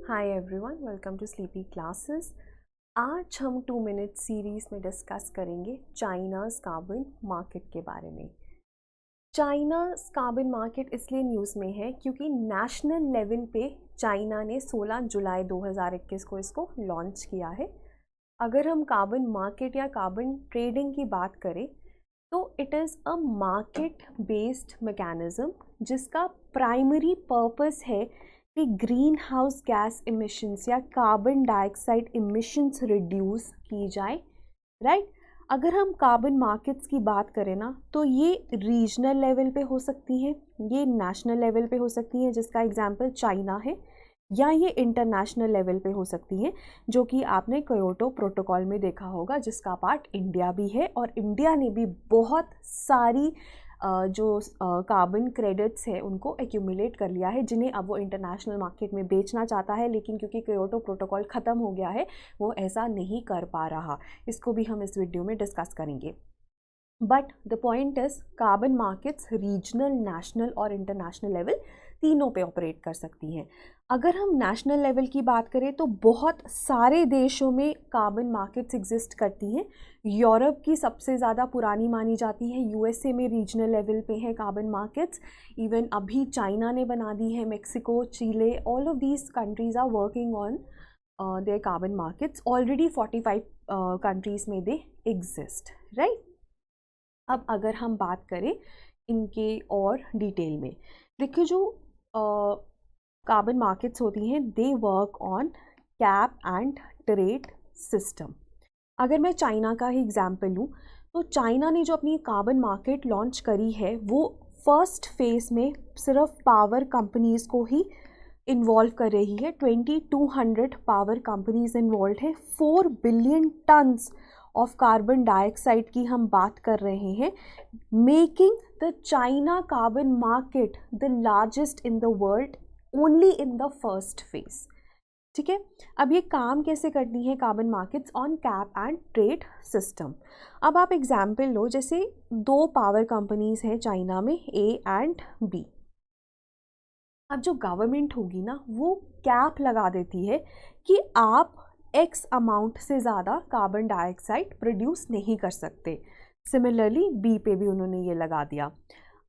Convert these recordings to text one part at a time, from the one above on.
Hi everyone, welcome to sleepy classes. आज हम 2 minute series में डिस्कस करेंगे चाइनाज़ कार्बन मार्केट के बारे में। चाइनाज़ कार्बन मार्केट इसलिए न्यूज़ में है क्योंकि नेशनल लेवल पे चाइना ने 16 जुलाई 2021 को इसको लॉन्च किया है। अगर हम कार्बन मार्केट या कार्बन ट्रेडिंग की बात करें तो it is a market based mechanism जिसका प्राइमरी पर्पस है कि ग्रीन हाउस गैस इमिशंस या कार्बन डाइऑक्साइड इमिशंस रिड्यूस की जाए, राइट। अगर हम कार्बन मार्केट्स की बात करें ना तो ये रीजनल लेवल पे हो सकती हैं, ये नेशनल लेवल पे हो सकती हैं जिसका एग्जांपल चाइना है, या ये इंटरनेशनल लेवल पे हो सकती हैं जो कि आपने क्योटो प्रोटोकॉल में देखा होगा जिसका पार्ट इंडिया भी है। और इंडिया ने भी बहुत सारी जो कार्बन क्रेडिट्स है उनको एक्यूमुलेट कर लिया है जिन्हें अब वो इंटरनेशनल मार्केट में बेचना चाहता है, लेकिन क्योंकि क्योटो प्रोटोकॉल ख़त्म हो गया है वो ऐसा नहीं कर पा रहा। इसको भी हम इस वीडियो में डिस्कस करेंगे। But the point is carbon markets regional, national और इंटरनेशनल लेवल तीनों पे ऑपरेट कर सकती हैं। अगर हम नेशनल लेवल की बात करें तो बहुत सारे देशों में कार्बन मार्केट्स एग्जिस्ट करती हैं। यूरोप की सबसे ज़्यादा पुरानी मानी जाती है, यूएसए में रीजनल लेवल पे है कार्बन मार्केट्स। इवन अभी चाइना ने बना दी है, Mexico, Chile, all of these countries are working on their carbon markets. Already 45 countries में दे एग्जिस्ट, राइट। अब अगर हम बात करें इनके और डिटेल में, देखिए जो कार्बन मार्केट्स होती हैं they work on cap and trade system. अगर मैं चाइना का ही एग्जांपल लूँ तो चाइना ने जो अपनी कार्बन मार्केट लॉन्च करी है वो फर्स्ट फेज में सिर्फ पावर कंपनीज़ को ही इन्वॉल्व कर रही है। 2200 पावर कंपनीज इन्वॉल्व है। 4 billion tons of carbon dioxide की हम बात कर रहे हैं, making the China carbon market the largest in the world only in the first phase. ठीक है, अब ये काम कैसे करती है carbon markets on cap and trade system. अब आप एग्जाम्पल लो, जैसे 2 पावर कंपनीज हैं चाइना में, ए एंड बी। अब जो गवर्नमेंट होगी ना वो कैप लगा देती है कि आप एक्स अमाउंट से ज़्यादा कार्बन डाइऑक्साइड प्रोड्यूस नहीं कर सकते। सिमिलरली बी पे भी उन्होंने ये लगा दिया।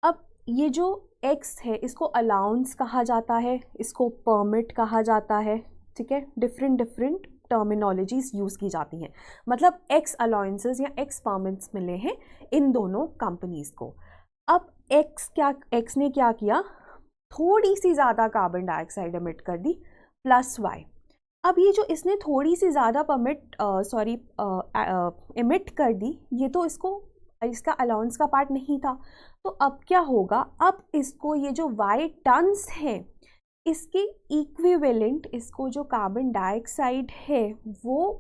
अब ये जो एक्स है इसको अलाउंस कहा जाता है, इसको परमिट कहा जाता है, ठीक है। डिफरेंट टर्मिनोलॉजीज यूज़ की जाती हैं, मतलब एक्स अलाउंसेस या एक्स परमिट्स मिले हैं इन दोनों कंपनीज़ को। अब एक्स ने क्या किया, थोड़ी सी ज़्यादा कार्बन डाइऑक्साइड एमिट कर दी, प्लस वाई। अब ये जो इसने थोड़ी सी ज़्यादा एमिट कर दी, ये तो इसका अलाउंस का पार्ट नहीं था। तो अब क्या होगा, अब इसको ये जो वाई टन्स है इसके इक्विवेलेंट, इसको जो कार्बन डाइऑक्साइड है वो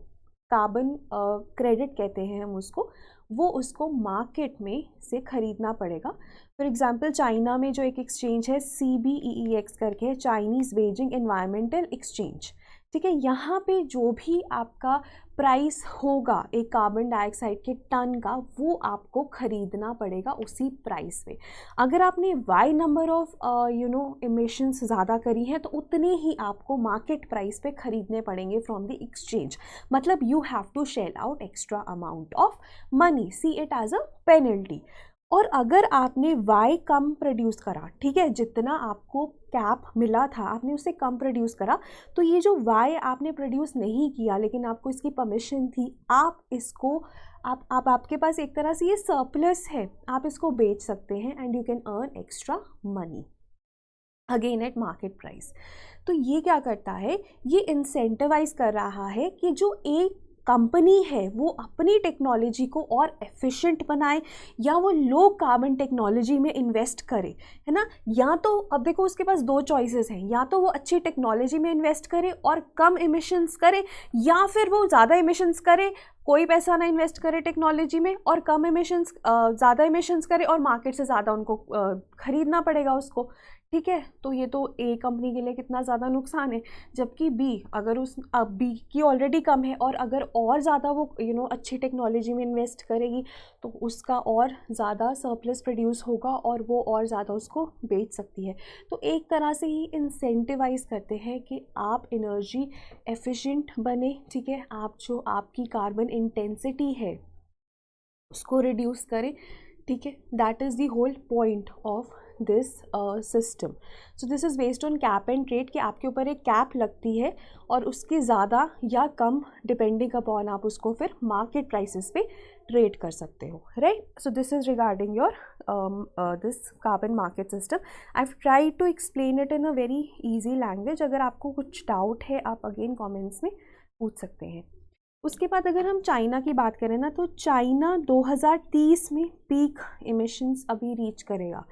कार्बन क्रेडिट कहते हैं हम उसको मार्केट में से ख़रीदना पड़ेगा। फॉर एग्जांपल चाइना में जो एक एक्सचेंज है CBEEX करके है, चाइनीज़ बेजिंग एनवायरमेंटल एक्सचेंज, ठीक है। यहाँ पे जो भी आपका प्राइस होगा एक कार्बन डाइऑक्साइड के टन का वो आपको ख़रीदना पड़ेगा उसी प्राइस पे। अगर आपने वाई नंबर ऑफ इमिशंस ज़्यादा करी हैं तो उतने ही आपको मार्केट प्राइस पे ख़रीदने पड़ेंगे फ्रॉम द एक्सचेंज। मतलब you have to shell out extra amount of money, see it as a penalty. और अगर आपने वाई कम प्रोड्यूस करा, ठीक है, जितना आपको कैप मिला था आपने उससे कम प्रोड्यूस करा, तो ये जो वाई आपने प्रोड्यूस नहीं किया लेकिन आपको इसकी परमिशन थी, आप इसको आपके पास एक तरह से ये सरप्लस है, आप इसको बेच सकते हैं and you can earn extra money again eight market price. तो ये क्या करता है, ये इंसेंटिवाइज कर रहा है कि जो एक कंपनी है वो अपनी टेक्नोलॉजी को और एफिशिएंट बनाए या वो लो कार्बन टेक्नोलॉजी में इन्वेस्ट करे, है ना। या तो अब देखो उसके पास 2 चॉइसेस हैं, या तो वो अच्छी टेक्नोलॉजी में इन्वेस्ट करे और कम इमिशंस करे, या फिर वो ज़्यादा इमिशंस करे, कोई पैसा ना इन्वेस्ट करे टेक्नोलॉजी में और कम इमिशंस ज़्यादा इमिशंस करे और मार्केट से ज़्यादा उनको ख़रीदना पड़ेगा उसको, ठीक है, तो ये तो ए कंपनी के लिए कितना ज़्यादा नुकसान है, जबकि बी अगर उस अब बी की ऑलरेडी कम है और अगर और ज़्यादा वो अच्छी टेक्नोलॉजी में इन्वेस्ट करेगी तो उसका और ज़्यादा सरप्लस प्रोड्यूस होगा और वो और ज़्यादा उसको बेच सकती है। तो एक तरह से ही इंसेंटिवाइज करते हैं कि आप एनर्जी एफिशिएंट बने, ठीक है, आप जो आपकी कार्बन इंटेंसिटी है उसको रिड्यूस करें, ठीक है। That is the whole point of this system. So this is based on cap and trade, कि आपके ऊपर एक कैप लगती है और उसके ज़्यादा या कम डिपेंडिंग अपॉन आप उसको फिर मार्केट प्राइसेस पे ट्रेड कर सकते हो, right. So this is regarding your this carbon market system. I have tried to explain it in a very easy language. अगर आपको कुछ डाउट है आप अगेन कॉमेंट्स में पूछ सकते हैं। उसके बाद अगर हम चाइना की बात करें ना, तो चाइना 2030 में पीक इमिशंस अभी रीच करेगा।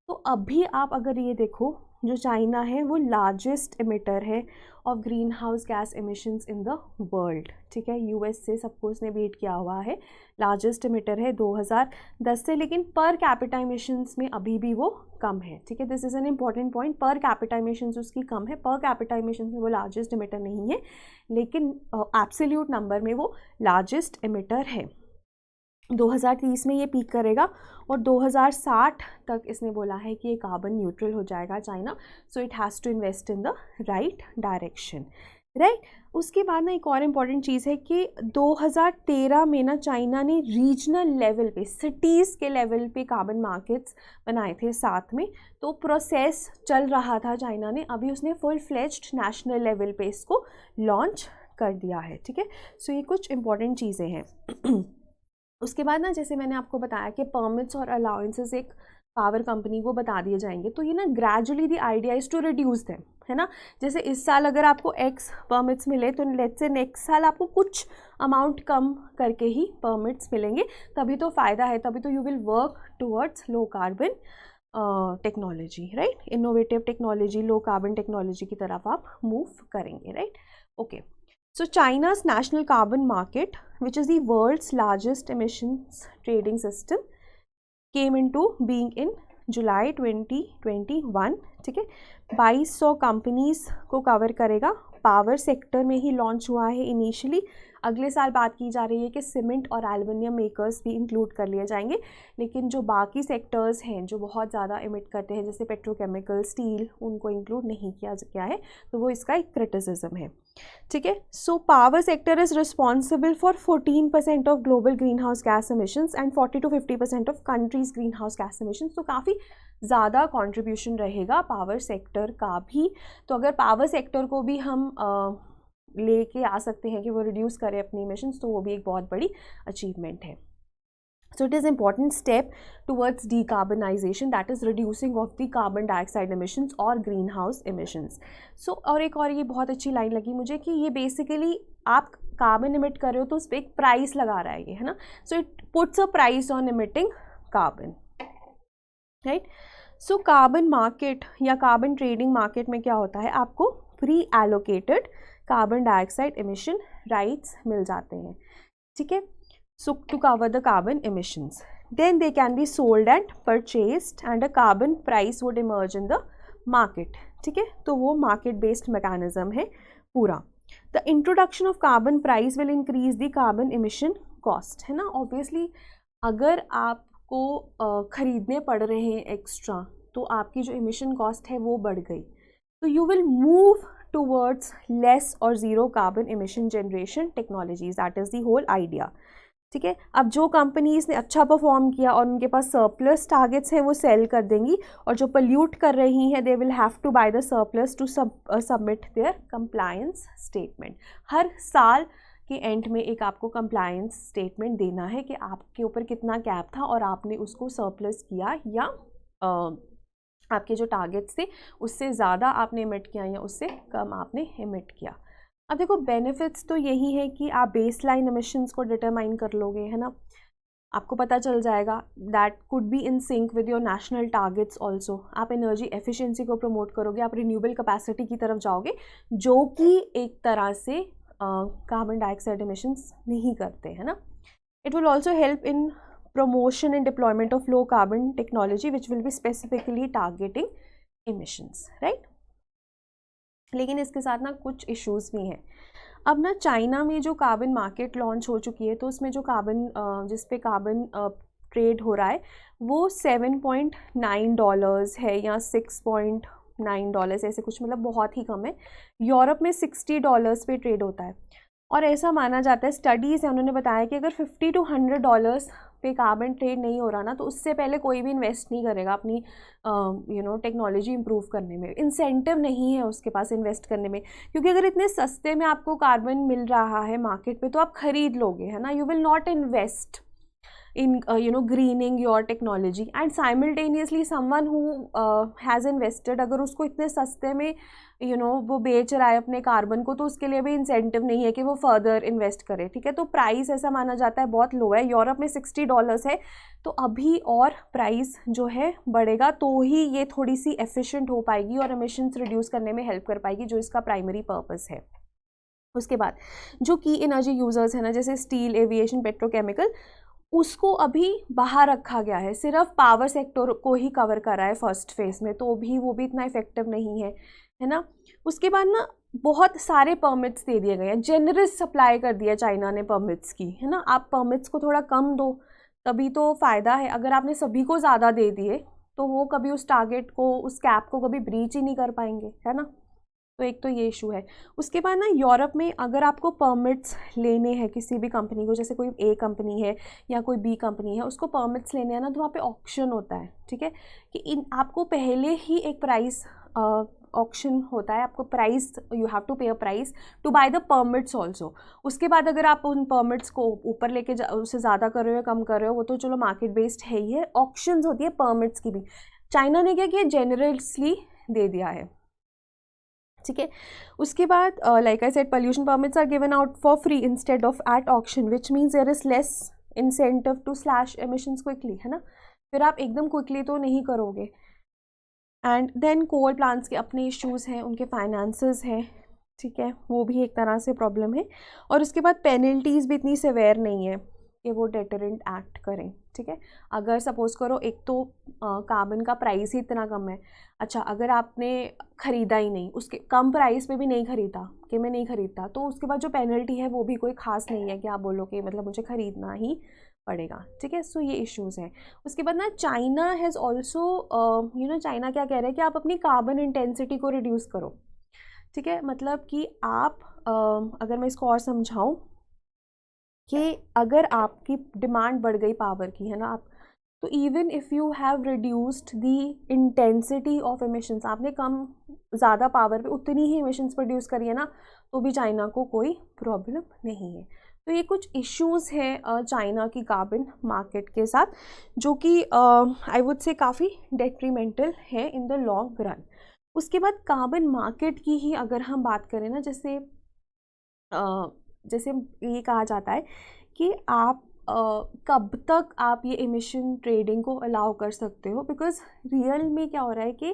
तो अभी आप अगर ये देखो, जो चाइना है वो लार्जेस्ट इमिटर है of green house gas emissions in the world, ठीक है। यूएस से सबको उसने बीट किया हुआ है, लार्जेस्ट इमिटर है 2010 से, लेकिन पर कैपिटा इमिशंस में अभी भी वो कम है, ठीक है। This is an important point, per capita emissions उसकी कम है, पर कैपिटा इमिशंस में वो लार्जेस्ट इमिटर नहीं है, लेकिन एब्सोल्यूट नंबर में वो लार्जेस्ट इमिटर है। 2030 में ये पीक करेगा और 2060 तक इसने बोला है कि ये कार्बन न्यूट्रल हो जाएगा China. So it has to invest in the right direction, right. उसके बाद ना एक और इम्पॉर्टेंट चीज़ है कि 2013 में ना चाइना ने रीजनल लेवल पे, सिटीज़ के लेवल पे कार्बन मार्केट्स बनाए थे साथ में। तो प्रोसेस चल रहा था चाइना ने, अभी उसने फुल फ्लेज्ड नेशनल लेवल पे इसको लॉन्च कर दिया है, ठीक है। सो ये कुछ इम्पॉर्टेंट चीज़ें हैं। उसके बाद ना, जैसे मैंने आपको बताया कि परमिट्स और अलाउंसेस एक पावर कंपनी को बता दिए जाएंगे, तो ये ना gradually the idea is to reduce them, है ना। जैसे इस साल अगर आपको एक्स परमिट्स मिले तो लेट्स से नेक्स्ट साल आपको कुछ अमाउंट कम करके ही परमिट्स मिलेंगे, तभी तो फ़ायदा है, तभी तो you will work towards low carbon technology, right. Innovative technology, low carbon technology की तरफ आप मूव करेंगे, right. Okay, so China's national carbon market, which is the world's largest emissions trading system, came into being in July 2021, ठीक है। 2200 companies को cover करेगा, power sector में ही launch हुआ है इनिशियली। अगले साल बात की जा रही है कि सीमेंट और एल्युमिनियम मेकर्स भी इंक्लूड कर लिए जाएंगे, लेकिन जो बाकी सेक्टर्स हैं जो बहुत ज़्यादा इमिट करते हैं जैसे पेट्रोकेमिकल, स्टील, उनको इंक्लूड नहीं किया गया है, तो वो इसका एक क्रिटिसिज्म है, ठीक है। So power sector is responsible for 14% of global green house gas emissions and 40 to 50% of countries green house gas emissions. तो काफ़ी ज़्यादा कंट्रीब्यूशन रहेगा पावर सेक्टर का भी। तो अगर पावर सेक्टर को भी हम लेके आ सकते हैं कि वो रिड्यूस करे अपनी इमिशंस, तो वो भी एक बहुत बड़ी अचीवमेंट है। So it is important step towards decarbonization, that is reducing of the carbon dioxide emissions और greenhouse emissions. So और एक और ये बहुत अच्छी लाइन लगी मुझे कि ये बेसिकली आप कार्बन इमिट कर रहे हो तो उस पर एक प्राइस लगा रहा है ये, है ना। So it puts a price on emitting carbon, right. So carbon market या कार्बन ट्रेडिंग मार्केट में क्या होता है, आपको pre allocated carbon dioxide emission rights मिल जाते हैं, ठीक है। So to cover the carbon emissions, then they can be sold and purchased and a carbon price would emerge in the market, ठीक है। तो वो market based mechanism है पूरा। The introduction of carbon price will increase the carbon emission cost, है ना। Obviously अगर आपको खरीदने पड़ रहे हैं एक्स्ट्रा, तो आपकी जो emission cost है वो बढ़ गई, तो you will move towards less or zero carbon emission generation technologies, that is the whole idea, ठीक है। अब जो कंपनीज ने अच्छा परफॉर्म किया और उनके पास सरप्लस टारगेट्स हैं वो सेल कर देंगी, और जो पोल्यूट कर रही हैं they will have to buy the surplus to submit their compliance statement. हर साल के एंड में एक आपको कंप्लायंस स्टेटमेंट देना है कि आपके ऊपर कितना कैप था और आपने उसको सरप्लस किया या आपके जो टारगेट्स थे उससे ज़्यादा आपने इमिट किया या उससे कम आपने इमिट किया। अब देखो बेनिफिट्स तो यही है कि आप बेस लाइन एमिशंस को डिटरमाइन कर लोगे, है ना। आपको पता चल जाएगा that could be in sync with your national targets also. आप एनर्जी एफिशिएंसी को प्रमोट करोगे, आप रिन्यूएबल कैपेसिटी की तरफ जाओगे, जो कि एक तरह से कार्बन डाइऑक्साइड एमिशंस नहीं करते, है ना। It will also help in promotion and deployment of low carbon technology which will be specifically targeting emissions, right. लेकिन इसके साथ ना कुछ इश्यूज भी हैं। अब ना चाइना में जो कार्बन मार्केट लॉन्च हो चुकी है, तो उसमें जो कार्बन जिस पे कार्बन ट्रेड हो रहा है वो $7.9 है या $6.9 ऐसे कुछ, मतलब बहुत ही कम है। यूरोप में $60 पे ट्रेड होता है। और ऐसा माना जाता है, स्टडीज़ है उन्होंने बताया कि अगर $50 to $100 पे कार्बन ट्रेड नहीं हो रहा ना, तो उससे पहले कोई भी इन्वेस्ट नहीं करेगा अपनी टेक्नोलॉजी इंप्रूव करने में। इंसेंटिव नहीं है उसके पास इन्वेस्ट करने में, क्योंकि अगर इतने सस्ते में आपको कार्बन मिल रहा है मार्केट पे तो आप खरीद लोगे, है ना। You will not invest in greening your technology, and simultaneously someone who has invested, अगर उसको इतने सस्ते में वो बेच रहा है अपने कार्बन को, तो उसके लिए भी इंसेंटिव नहीं है कि वो फर्दर इन्वेस्ट करे, ठीक है। तो प्राइस ऐसा माना जाता है बहुत लो है। यूरोप में $60 है, तो अभी और प्राइस जो है बढ़ेगा तो ही ये थोड़ी सी एफिशिएंट हो पाएगी और एमिशंस रिड्यूस करने में हेल्प कर पाएगी, जो इसका प्राइमरी पर्पस है। उसके बाद जो की एनर्जी यूजर्स है ना, जैसे स्टील, एविएशन, पेट्रोकेमिकल, उसको अभी बाहर रखा गया है, सिर्फ पावर सेक्टर को ही कवर कर रहा है फर्स्ट फेज में, तो भी वो भी इतना इफेक्टिव नहीं है ना। उसके बाद ना बहुत सारे परमिट्स दे दिए गए हैं, जेनरस सप्लाई कर दिया चाइना ने परमिट्स की, है ना। आप परमिट्स को थोड़ा कम दो तभी तो फ़ायदा है। अगर आपने सभी को ज़्यादा दे दिए तो वो कभी उस टारगेट को, उस कैप को कभी ब्रीच ही नहीं कर पाएंगे, है ना। तो एक तो ये इशू है। उसके बाद ना यूरोप में अगर आपको परमिट्स लेने हैं किसी भी कंपनी को, जैसे कोई ए कंपनी है या कोई बी कंपनी है, उसको परमिट्स लेने हैं ना, तो वहाँ पे ऑक्शन होता है, ठीक है, कि आपको पहले ही एक प्राइस ऑक्शन होता है, आपको price, you have to pay a price to buy the permits also. उसके बाद अगर आप उन परमिट्स को ऊपर लेके उससे ज़्यादा कर रहे हो या कम कर रहे हो, वो तो चलो मार्केट बेस्ड है ही है, ऑक्शंस होती है परमिट्स की भी। चाइना ने क्या किया, जेनरसली दे दिया है, ठीक है। उसके बाद like I said, pollution permits are given out for free instead of at auction, which means there is less incentive to slash emissions quickly, है ना। फिर आप एकदम क्विकली तो नहीं करोगे। एंड देन कोल प्लांट्स के अपने इश्यूज़ हैं, उनके फाइनेंसेस हैं, ठीक है, वो भी एक तरह से प्रॉब्लम है। और उसके बाद पेनल्टीज़ भी इतनी सिवेयर नहीं है कि वो डेटरेंट एक्ट करें, ठीक है। अगर सपोज करो एक तो कार्बन का प्राइस ही इतना कम है, अच्छा अगर आपने ख़रीदा ही नहीं, उसके कम प्राइस पे भी नहीं ख़रीदा कि मैं नहीं ख़रीदता, तो उसके बाद जो पेनल्टी है वो भी कोई ख़ास नहीं है कि आप बोलो कि मतलब मुझे ख़रीदना ही पड़ेगा, ठीक है। सो ये इश्यूज़ हैं। उसके बाद ना चाइना हैज़ ऑल्सो चाइना क्या कह रहा है कि आप अपनी कार्बन इंटेंसिटी को रिड्यूस करो, ठीक है। मतलब कि आप अगर मैं इसको और समझाऊँ कि अगर आपकी डिमांड बढ़ गई पावर की, है ना, आप तो even if you have reduced the intensity of emissions, आपने कम ज़्यादा पावर पे उतनी ही एमिशंस प्रोड्यूस करी है ना, तो भी चाइना को कोई प्रॉब्लम नहीं है। तो ये कुछ इश्यूज़ हैं चाइना की कार्बन मार्केट के साथ, जो कि आई वुड से काफ़ी डेट्रीमेंटल है इन द लॉन्ग रन। उसके बाद कार्बन मार्केट की ही अगर हम बात करें ना, जैसे जैसे ये कहा जाता है कि आप कब तक आप ये एमिशन ट्रेडिंग को अलाउ कर सकते हो, बिकॉज रियल में क्या हो रहा है कि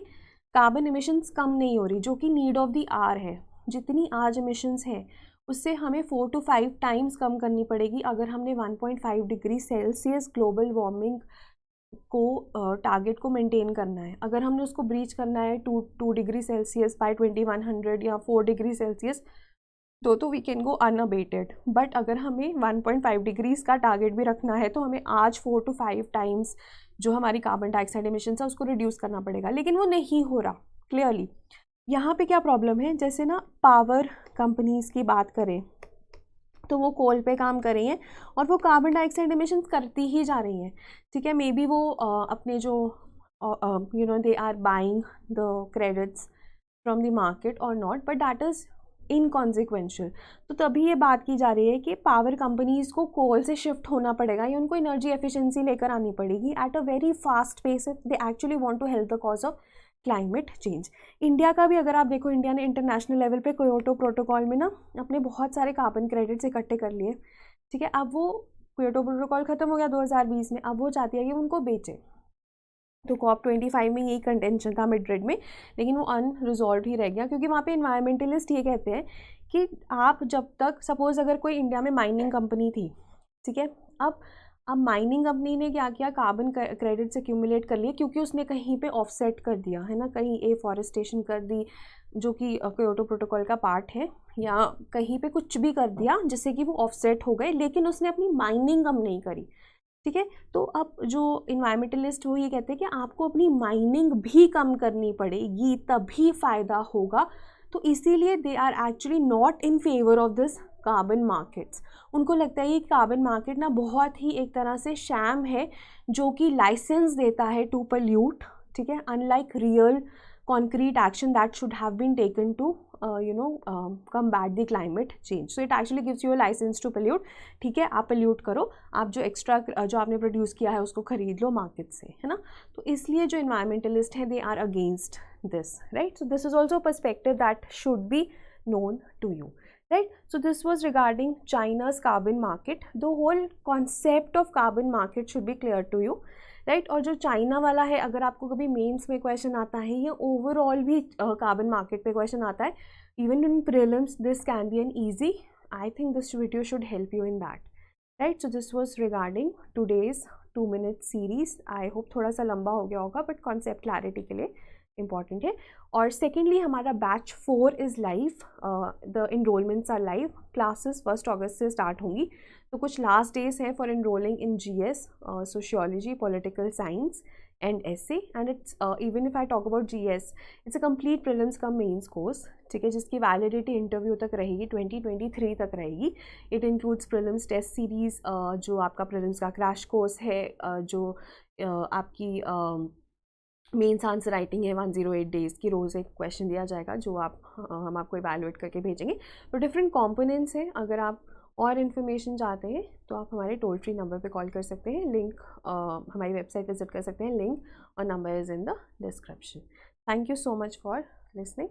कार्बन एमिशंस कम नहीं हो रही, जो कि नीड ऑफ द आवर है। जितनी आज एमिशंस हैं उससे हमें 4 to 5 टाइम्स कम करनी पड़ेगी अगर हमने 1.5 डिग्री सेल्सियस ग्लोबल वार्मिंग को टारगेट को मेंटेन करना है। अगर हमने उसको ब्रीच करना है 2 डिग्री सेल्सियस बाय 2100 या 4 डिग्री सेल्सियस, तो we can go unabated. But अगर हमें 1.5 डिग्रीज़ का टारगेट भी रखना है तो हमें आज 4 to 5 टाइम्स जो हमारी कार्बन डाइऑक्साइड एमिशंस है उसको रिड्यूस करना पड़ेगा, लेकिन वो नहीं हो रहा क्लियरली। यहाँ पे क्या प्रॉब्लम है, जैसे ना पावर कंपनीज़ की बात करें तो वो कोल पे काम कर रही हैं और वो कार्बन डाइऑक्साइड एमिशंस करती ही जा रही हैं, ठीक है। मे बी वो अपने जो they are buying the credits from the market और not, but that is inconsequential. तो तभी ये बात की जा रही है कि पावर कंपनीज़ को कोल से शिफ्ट होना पड़ेगा या उनको एनर्जी एफिशिएंसी लेकर आनी पड़ेगी at a very fast pace if they actually want to help the cause of climate change. India का भी अगर आप देखो, इंडिया ने इंटरनेशनल लेवल पे क्योटो प्रोटोकॉल में ना अपने बहुत सारे कार्बन क्रेडिट्स इकट्ठे कर लिए, ठीक है। अब वो क्योटो प्रोटोकॉल ख़त्म हो गया 2020 में, अब वो चाहती है कि उनको बेचें। तो COP25 में यही कंटेंशन था मैड्रिड में, लेकिन वो अनरिजॉल्व ही रह गया, क्योंकि वहाँ पे इन्वायरमेंटलिस्ट ये कहते हैं कि आप जब तक, सपोज़ अगर कोई इंडिया में माइनिंग कंपनी थी, ठीक है, अब अब माइनिंग कंपनी ने क्या किया, कार्बन क्रेडिट्स एक्यूमुलेट कर लिए, क्योंकि उसने कहीं पे ऑफसेट कर दिया है ना, कहीं एफॉरेस्टेशन कर दी जो कि क्योटो प्रोटोकॉल का पार्ट है, या कहीं पे कुछ भी कर दिया जिससे कि वो ऑफसेट हो गए, लेकिन उसने अपनी माइनिंग कम नहीं करी। ठीक है, तो अब जो इन्वायरमेंटलिस्ट वो ये कहते हैं कि आपको अपनी माइनिंग भी कम करनी पड़ेगी तभी फ़ायदा होगा। तो इसीलिए they are actually not in favour of this carbon markets. उनको लगता है ये कार्बन मार्केट ना बहुत ही एक तरह से शैम है, जो कि लाइसेंस देता है टू पोल्यूट। ठीक है, unlike real concrete action that should have been taken to combat the climate change. So it actually gives you a license to pollute. ठीक है, आप pollute करो, आप जो एक्स्ट्रा जो आपने प्रोड्यूस किया है उसको खरीद लो मार्केट से, है ना। तो इसलिए जो इन्वायरमेंटलिस्ट हैं they are against this, right. So this is also perspective that should be known to you, right? So this was regarding China's carbon market. The whole concept of carbon market should be clear to you, right? और जो China वाला है, अगर आपको कभी mains में question आता है या ओवरऑल भी कार्बन मार्केट पे क्वेश्चन आता है, even in prelims, this can be an easy. I think this video should help you in that, right. So this was regarding today's 2 minute series. I hope थोड़ा सा लंबा हो गया होगा, बट कॉन्सेप्ट क्लैरिटी के लिए इम्पॉर्टेंट है। और सेकेंडली हमारा batch 4 is live, the enrolments are live, classes 1 अगस्त से स्टार्ट होंगी। तो कुछ लास्ट डेज हैं for enrolling in GS, sociology, political science and essay, and it's even if I talk about GS, it's a complete prelims cum mains course, ठीक है, जिसकी validity interview तक रहेगी, 2023 तक रहेगी। It includes prelims test series, जो आपका prelims का क्रैश कोर्स है, जो आपकी मेंस आंसर राइटिंग है 108 डेज़ की, रोज़ एक क्वेश्चन दिया जाएगा जो हम आपको इवैल्यूएट करके भेजेंगे। तो डिफरेंट कंपोनेंट्स हैं। अगर आप और इन्फॉर्मेशन चाहते हैं तो आप हमारे टोल फ्री नंबर पे कॉल कर सकते हैं, लिंक हमारी वेबसाइट विजिट कर सकते हैं, लिंक और number is in the description. Thank you so much for listening.